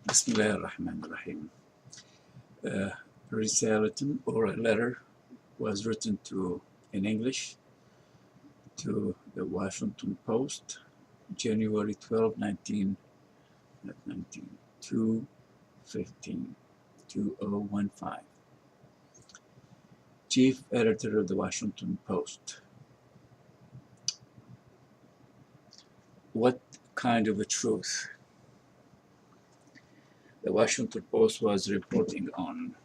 Bismillah ar-Rahman ar-Rahim. Risalatin, or a letter, was written in English to the Washington Post, January 12, 2015. Chief Editor of the Washington Post. What kind of a truth? The Washington Post was reporting on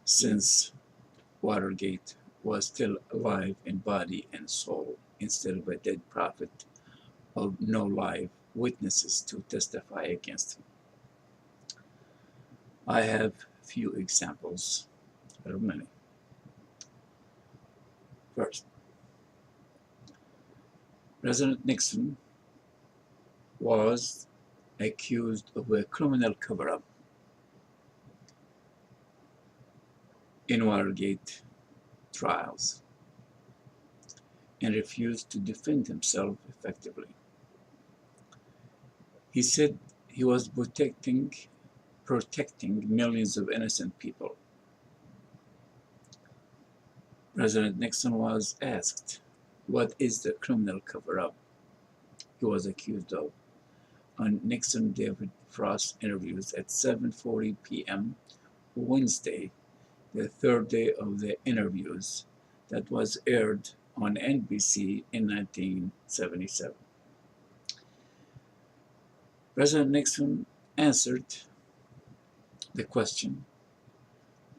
since Watergate was still alive in body and soul instead of a dead prophet of no live witnesses to testify against him. I have few examples, there are many. First, President Nixon was accused of a criminal cover-up in Watergate trials and refused to defend himself effectively. He said he was protecting millions of innocent people. President Nixon was asked, what is the criminal cover-up he was accused of, on Nixon-David Frost interviews at 7:40 p.m. Wednesday, the third day of the interviews that was aired on NBC in 1977. President Nixon answered the question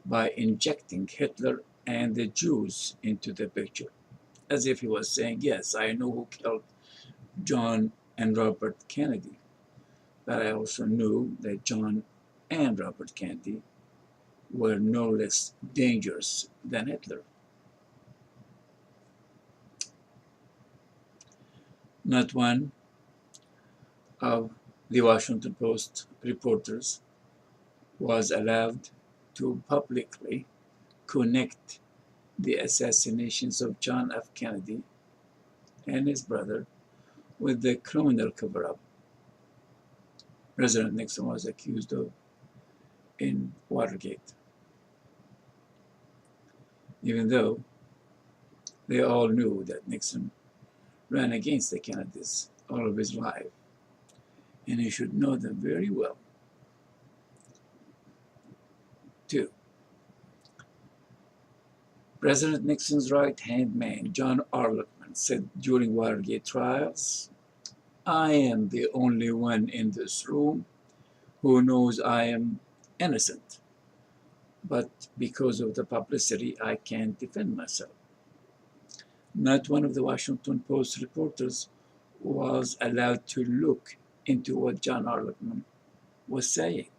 by injecting Hitler and the Jews into the picture, as if he was saying, yes, I know who killed John and Robert Kennedy, but I also knew that John and Robert Kennedy were no less dangerous than Hitler. Not one of the Washington Post reporters was allowed to publicly connect the assassinations of John F. Kennedy and his brother with the criminal cover-up President Nixon was accused of in Watergate, even though they all knew that Nixon ran against the Kennedys all of his life, and he should know them very well. 2. President Nixon's right-hand man, John Ehrlichman, said during Watergate trials, I am the only one in this room who knows I am innocent, but because of the publicity, I can't defend myself. Not one of the Washington Post reporters was allowed to look into what John Ehrlichman was saying,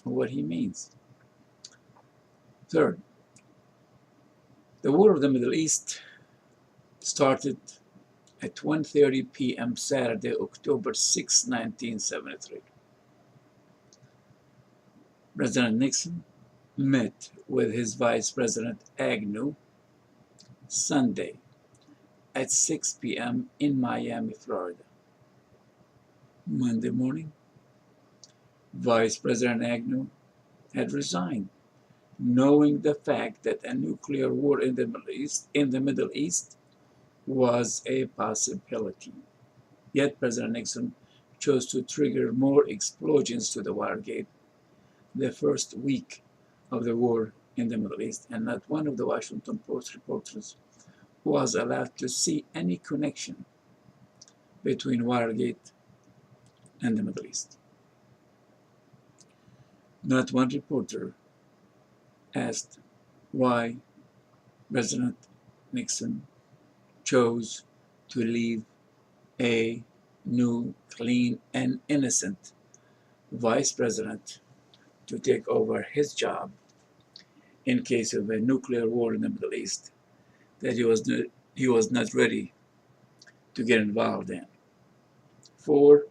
or what he means. Third, the War of the Middle East started at 1:30 p.m. Saturday, October 6, 1973. President Nixon met with his Vice President Agnew Sunday at 6 p.m. in Miami, Florida. Monday morning, Vice President Agnew had resigned, knowing the fact that a nuclear war in the Middle East was a possibility. Yet President Nixon chose to trigger more explosions to the Watergate the first week of the war in the Middle East, and not one of the Washington Post reporters was allowed to see any connection between Watergate and the Middle East. Not one reporter asked why President Nixon chose to leave a new, clean, and innocent vice president to take over his job in case of a nuclear war in the Middle East that he was not ready to get involved in. 4.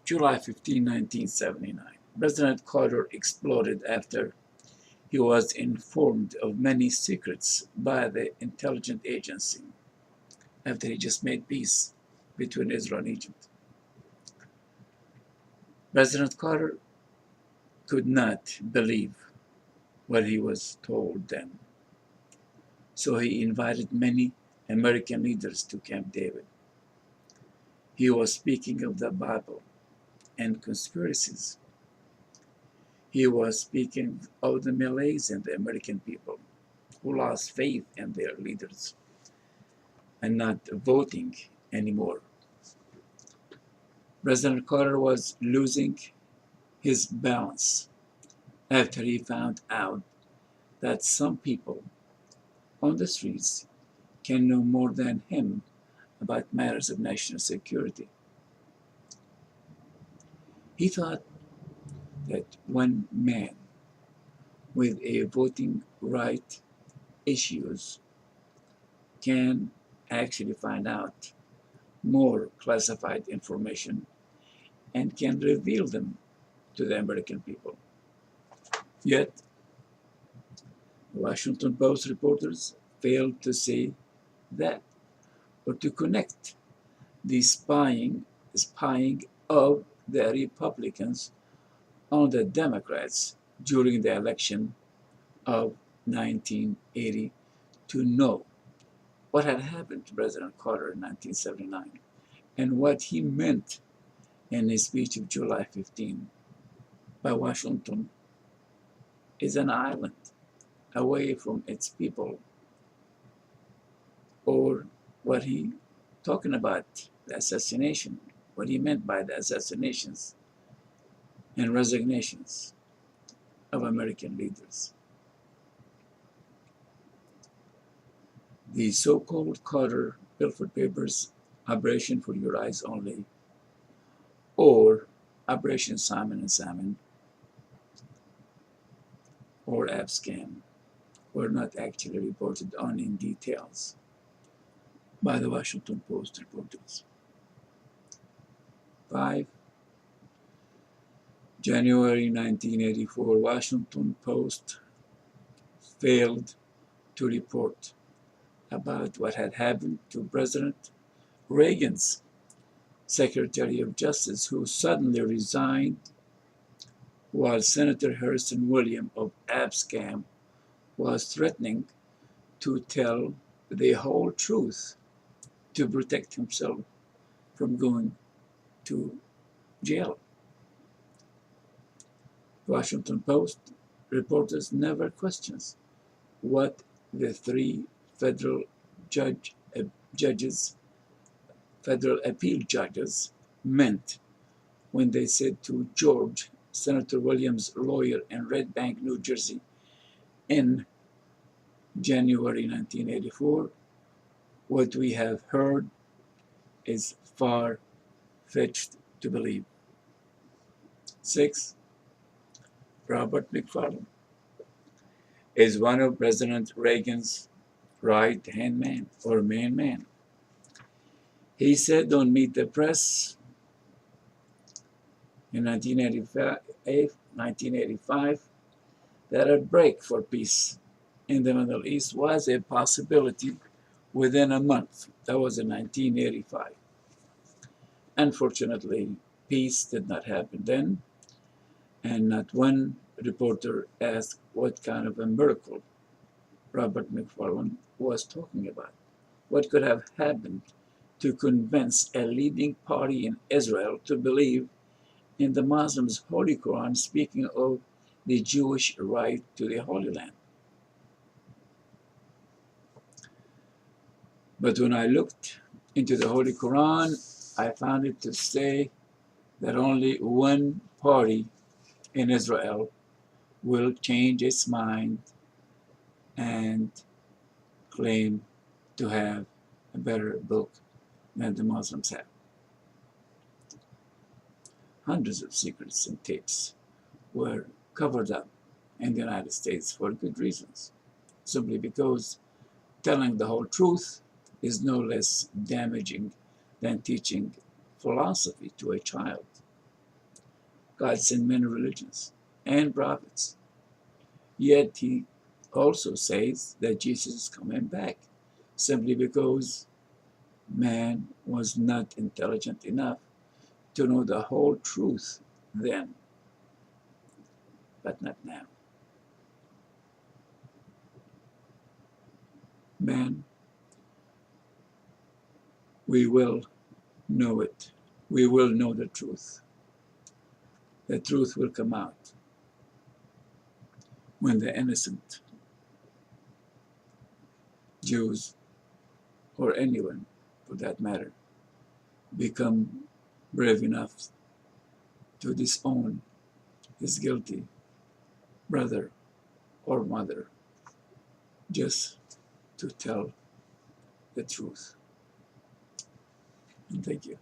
July 15, 1979. President Carter exploded after he was informed of many secrets by the intelligence agency after he just made peace between Israel and Egypt. President Carter could not believe what he was told then, so he invited many American leaders to Camp David. He was speaking of the Bible and conspiracies. He was speaking of the malaise in the American people who lost faith in their leaders and not voting anymore. President Carter was losing his balance after he found out that some people on the streets can know more than him about matters of national security. He thought that one man with a voting right issues can actually find out more classified information and can reveal them to the American people. Yet, the Washington Post reporters failed to say that or to connect the spying of the Republicans on the Democrats during the election of 1980 to know what had happened to President Carter in 1979 and what he meant in his speech of July 15. By Washington is an island away from its people, or what he talking about the assassination, what he meant by the assassinations and resignations of American leaders. The so-called Carter Pilfered Papers, Operation For Your Eyes Only, or Operation Simon and Simon, or Abscam, were not actually reported on in details by the Washington Post reporters. 5. January 1984, Washington Post failed to report about what had happened to President Reagan's Secretary of Justice, who suddenly resigned while Senator Harrison Williams of Abscam was threatening to tell the whole truth to protect himself from going to jail. Washington Post reporters never questions what the three federal federal appeal judges meant when they said to George, Senator Williams' lawyer in Red Bank, New Jersey, in January 1984, what we have heard is far-fetched to believe. 6. Robert McFarland is one of President Reagan's right-hand man or main man. He said on Meet the Press in 1985 that a break for peace in the Middle East was a possibility within a month. That was in 1985. Unfortunately, peace did not happen then, and not one reporter asked what kind of a miracle Robert McFarland was talking about. What could have happened to convince a leading party in Israel to believe in the Muslims' Holy Quran, speaking of the Jewish right to the Holy Land? But when I looked into the Holy Quran, I found it to say that only one party in Israel will change its mind and claim to have a better book than the Muslims have. Hundreds of secrets and tapes were covered up in the United States for good reasons, simply because telling the whole truth is no less damaging than teaching philosophy to a child. God sent many religions and prophets, yet he also says that Jesus is coming back simply because man was not intelligent enough to know the whole truth then, but not now. Man, we will know it. We will know the truth. The truth will come out when the innocent Jews, or anyone for that matter, become brave enough to disown his guilty brother or mother just to tell the truth. And thank you.